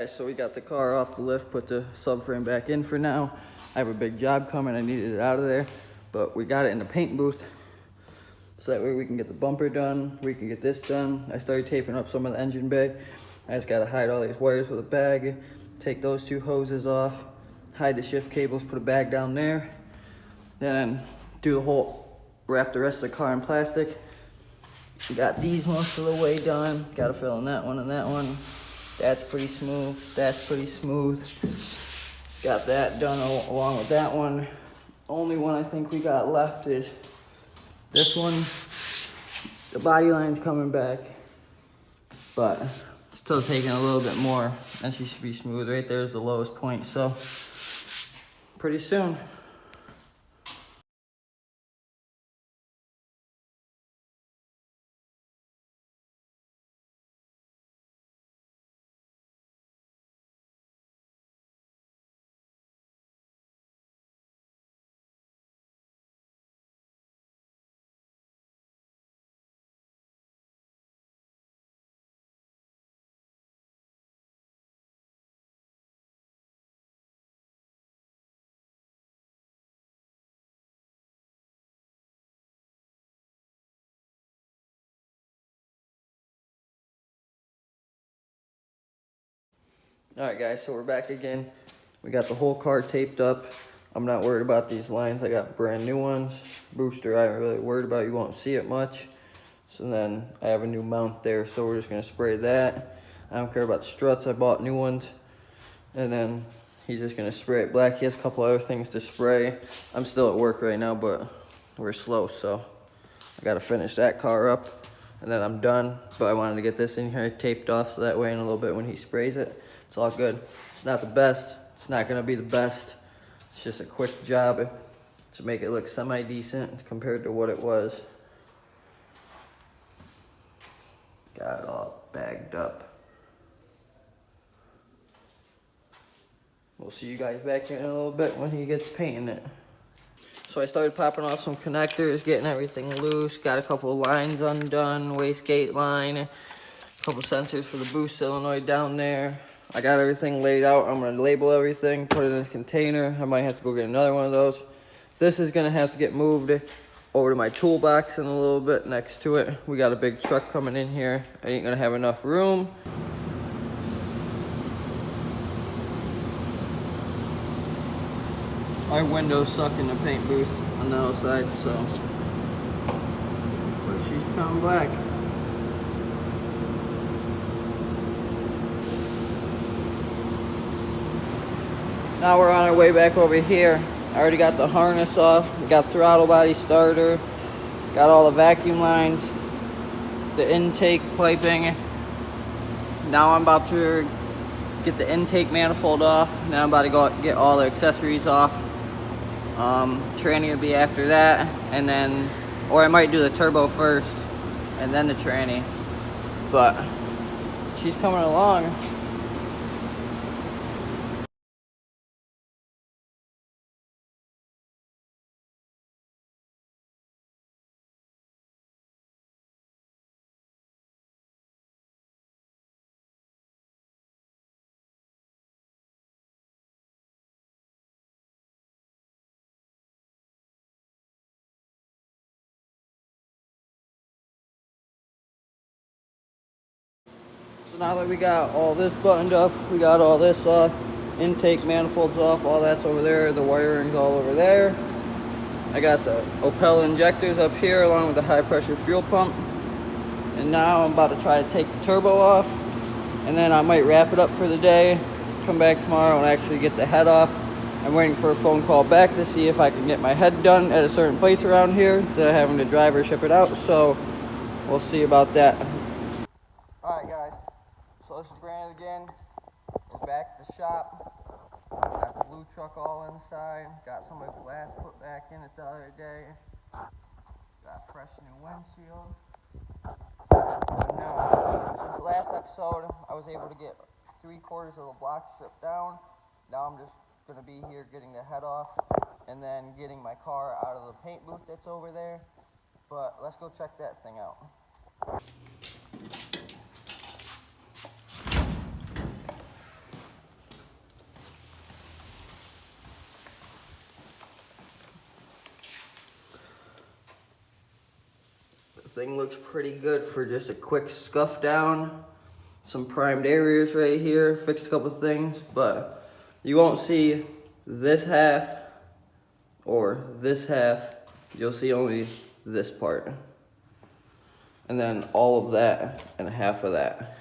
So we got the car off the lift, put the subframe back in for now. I have a big job coming, I needed it out of there, but we got it in the paint booth. So that way we can get the bumper done, we can get this done. I started taping up some of the engine bay. I just gotta hide all these wires with a bag, take those two hoses off, hide the shift cables, put a bag down there, then do the whole, wrap the rest of the car in plastic. We got these most of the way done. Gotta fill in that one and that one. That's pretty smooth, that's pretty smooth. Got that done along with that one. Only one I think we got left is this one. The body line's coming back, but still taking a little bit more, and she should be smooth. Right there's the lowest point, so pretty soon. All right, guys, so we're back again. We got the whole car taped up. I'm not worried about these lines. I got brand new ones. Booster, I'm really worried about. You won't see it much. So then I have a new mount there, so we're just gonna spray that. I don't care about the struts. I bought new ones. And then he's just gonna spray it black. He has a couple other things to spray. I'm still at work right now, but we're slow, so I gotta finish that car up. And then I'm done, but I wanted to get this in here taped off so that way in a little bit when he sprays it, it's all good. It's not the best. It's not gonna be the best. It's just a quick job to make it look semi-decent compared to what it was. Got it all bagged up. We'll see you guys back here in a little bit when he gets painting it. So I started popping off some connectors, getting everything loose. Got a couple of lines undone, wastegate line, a couple sensors for the boost solenoid down there. I got everything laid out. I'm gonna label everything, put it in this container. I might have to go get another one of those. This is gonna have to get moved over to my toolbox in a little bit next to it. We got a big truck coming in here. I ain't gonna have enough room. My window's stuck in the paint booth on the outside, so. But she's coming back. Now we're on our way back over here. I already got the harness off. We got throttle body starter. Got all the vacuum lines. The intake piping. Now I'm about to get the intake manifold off. Now I'm about to go get all the accessories off. Tranny will be after that. And then, or I might do the turbo first and then the tranny. But she's coming along. So now that we got all this buttoned up, we got all this off, intake manifolds off, all that's over there, the wiring's all over there. I got the Opel injectors up here along with the high pressure fuel pump. And now I'm about to try to take the turbo off, and then I might wrap it up for the day, come back tomorrow and actually get the head off. I'm waiting for a phone call back to see if I can get my head done at a certain place around here instead of having to drive or ship it out, so we'll see about that. Alright guys, so this is Brandon again. We're back at the shop. Got the blue truck all inside. Got some of the glass put back in it the other day. Got a fresh new windshield. And since the last episode, I was able to get 3/4 of the block stripped down. Now I'm just going to be here getting the head off and then getting my car out of the paint booth that's over there. But let's go check that thing out. thing looks pretty good for just a quick scuff down. Some primed areas right here, fixed a couple things, but you won't see this half or this half. You'll see only this part. And then all of that and half of that.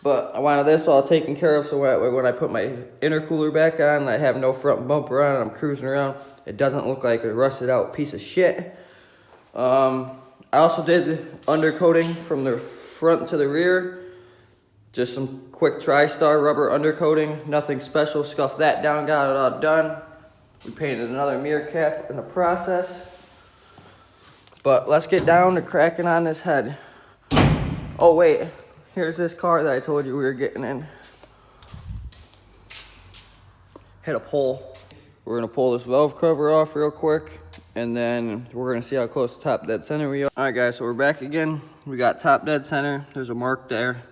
But I wanted this all taken care of so when I put my intercooler back on, I have no front bumper on and I'm cruising around. It doesn't look like a rusted out piece of shit. I also did undercoating from the front to the rear. Just some quick TriStar rubber undercoating, nothing special. Scuffed that down, got it all done. We painted another mirror cap in the process. But let's get down to cracking on this head. Oh wait, here's this car that I told you we were getting in. Hit a pole. We're gonna pull this valve cover off real quick, and then we're gonna see how close to top dead center we are. All right guys, so we're back again. We got top dead center. There's a mark there.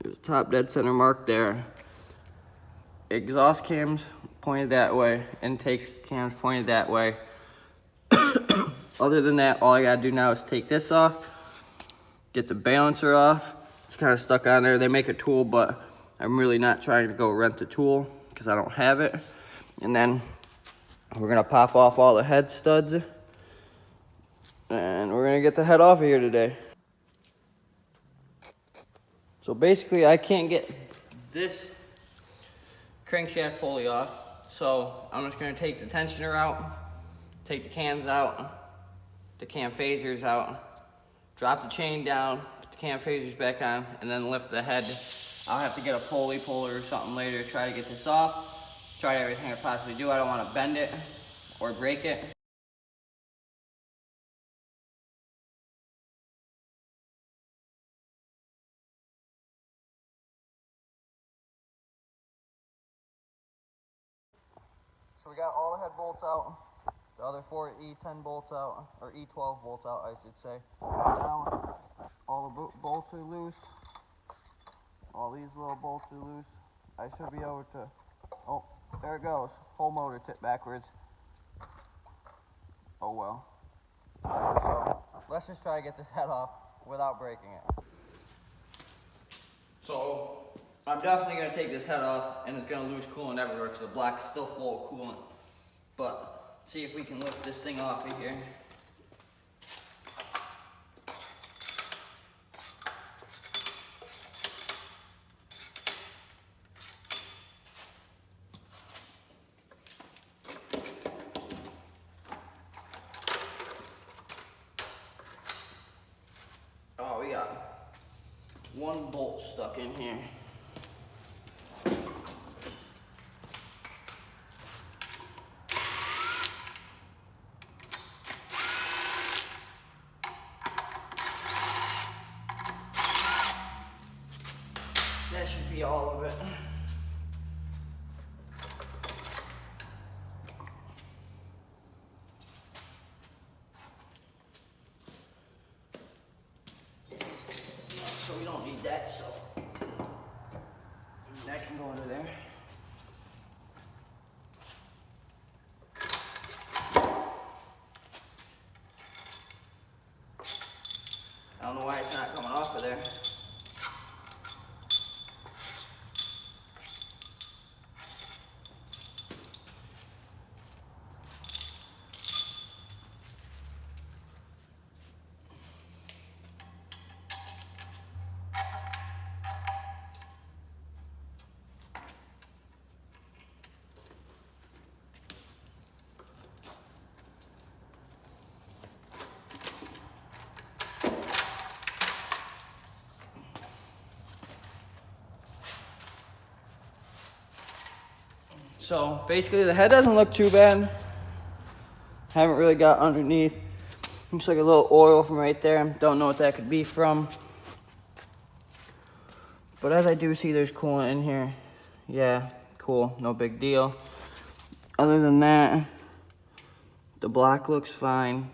There's a top dead center mark there. Exhaust cams pointed that way. Intake cams pointed that way. Other than that, all I gotta do now is take this off, get the balancer off. It's kind of stuck on there. They make a tool, but I'm really not trying to go rent the tool because I don't have it. And then we're gonna pop off all the head studs and we're gonna get the head off of here today. So basically I can't get this crankshaft pulley off. So I'm just gonna take the tensioner out, take the cams out, the cam phasers out, drop the chain down, put the cam phasers back on, and then lift the head. I'll have to get a pulley puller or something later to try to get this off. Try everything I possibly do. I don't want to bend it or break it. So we got all the head bolts out, the other 4 E10 bolts out, or E12 bolts out I should say. Now all the bolts are loose. All these little bolts are loose. I should be able to, oh, there it goes. Whole motor tipped backwards. Oh well. So let's just try to get this head off without breaking it. So I'm definitely gonna take this head off and it's gonna lose coolant everywhere because the block's still full of coolant. But see if we can lift this thing off of here. Oh, we got one bolt stuck in here. That should be all of it. So we don't need that, so that can go under there. I don't know why it's not coming off of there. So basically the head doesn't look too bad. Haven't really got underneath. Looks like a little oil from right there. Don't know what that could be from. But as I do see there's coolant in here. Yeah, cool, no big deal. Other than that, the block looks fine.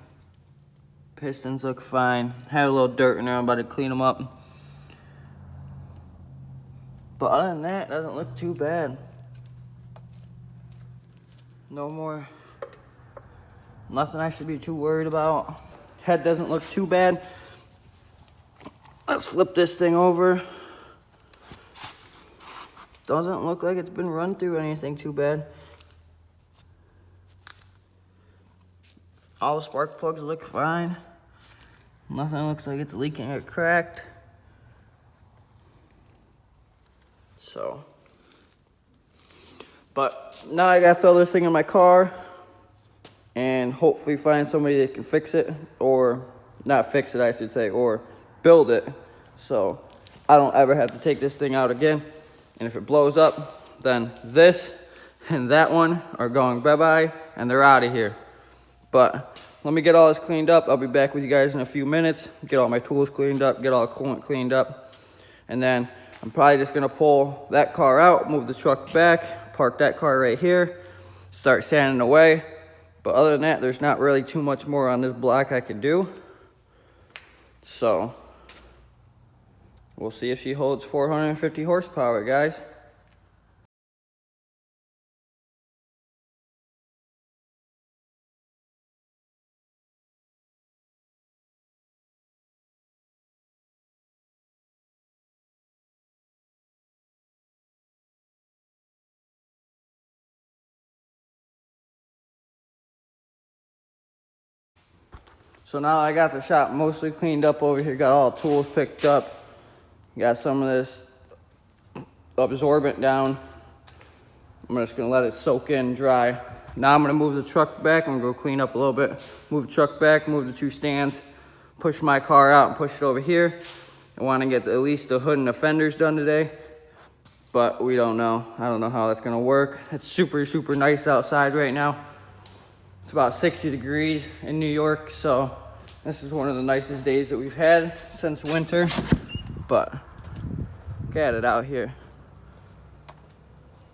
Pistons look fine. Had a little dirt in there, I'm about to clean them up. But other than that, it doesn't look too bad. No more, nothing I should be too worried about. Head doesn't look too bad. Let's flip this thing over. Doesn't look like it's been run through anything too bad. All the spark plugs look fine. Nothing looks like it's leaking or cracked. So, but now I gotta throw this thing in my car and hopefully find somebody that can fix it, or not fix it, I should say, or build it, so I don't ever have to take this thing out again. And if it blows up, then this and that one are going bye-bye and they're out of here. But let me get all this cleaned up. I'll be back with you guys in a few minutes. Get all my tools cleaned up, get all the coolant cleaned up. And then I'm probably just gonna pull that car out, move the truck back, park that car right here, start sanding away. But other than that, there's not really too much more on this block I can do. So we'll see if she holds 450 horsepower, guys. So now I got the shop mostly cleaned up over here, got all the tools picked up, got some of this absorbent down. I'm just gonna let it soak in, dry. Now I'm gonna move the truck back. I'm gonna go clean up a little bit, move the truck back, move the two stands, push my car out and push it over here. I wanna get at least the hood and the fenders done today, but we don't know. I don't know how that's gonna work. It's super, super nice outside right now. It's about 60 degrees in New York, so this is one of the nicest days that we've had since winter. But look at it out here.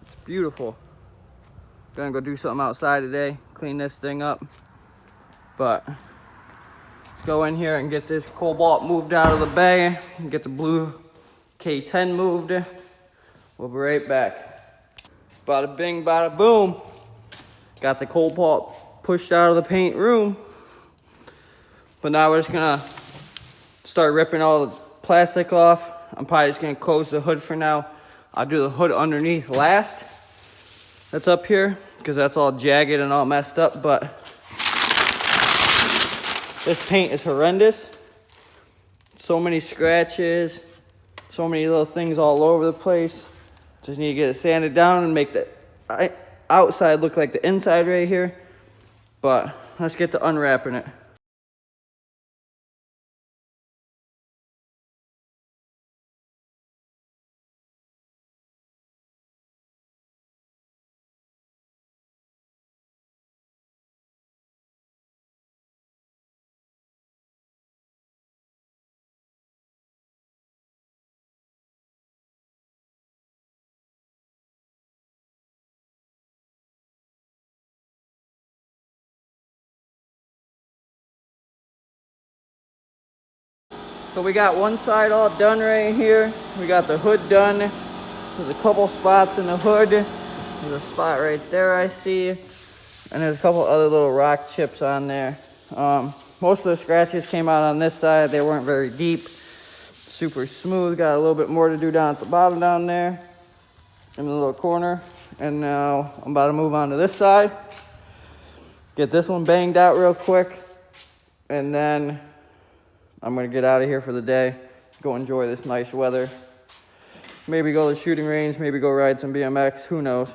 It's beautiful. Gonna go do something outside today, clean this thing up. But let's go in here and get this cobalt moved out of the bay and get the blue K10 moved. We'll be right back. Bada bing, bada boom. Got the cobalt pushed out of the paint room. But now we're just gonna start ripping all the plastic off. I'm probably just gonna close the hood for now. I'll do the hood underneath last. That's up here, because that's all jagged and all messed up, but this paint is horrendous. So many scratches, so many little things all over the place. Just need to get it sanded down and make the outside look like the inside right here. But let's get to unwrapping it. So we got one side all done right here. We got the hood done. There's a couple spots in the hood. There's a spot right there I see. And there's a couple other little rock chips on there. Most of the scratches came out on this side. They weren't very deep. Super smooth. Got a little bit more to do down at the bottom down there in the little corner. And now I'm about to move on to this side. Get this one banged out real quick. And then I'm gonna get out of here for the day, go enjoy this nice weather. Maybe go to the shooting range, maybe go ride some BMX, who knows.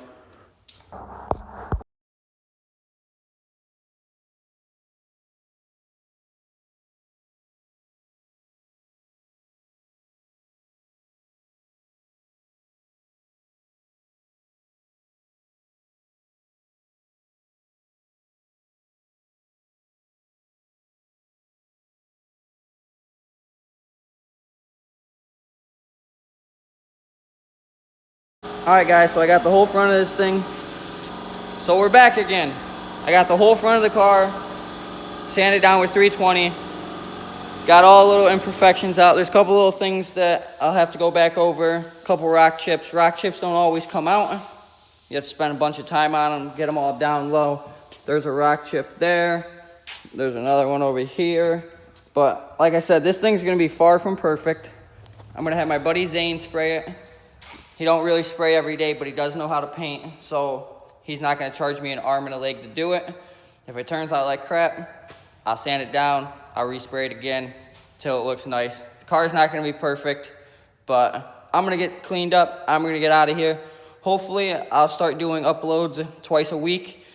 All right, guys, so I got the whole front of this thing. So we're back again. I got the whole front of the car sanded down with 320. Got all little imperfections out. There's a couple little things that I'll have to go back over. A couple rock chips. Rock chips don't always come out. You have to spend a bunch of time on them, get them all down low. There's a rock chip there. There's another one over here. But like I said, this thing's gonna be far from perfect. I'm gonna have my buddy Zane spray it. He don't really spray every day, but he does know how to paint, so he's not gonna charge me an arm and a leg to do it. If it turns out like crap, I'll sand it down, I'll respray it again till it looks nice. The car's not gonna be perfect, but I'm gonna get cleaned up, I'm gonna get out of here. Hopefully, I'll start doing uploads twice a week,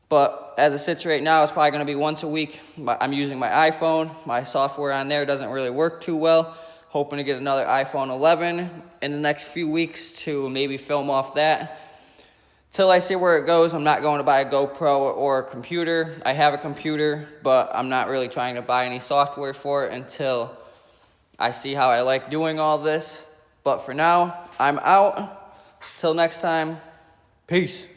but as it sits right now, it's probably gonna be once a week. I'm using my iPhone. My software on there doesn't really work too well. Hoping to get another iPhone 11 in the next few weeks to maybe film off that. Till I see where it goes, I'm not going to buy a GoPro or a computer. I have a computer, but I'm not really trying to buy any software for it until I see how I like doing all this. But for now, I'm out. Till next time, peace.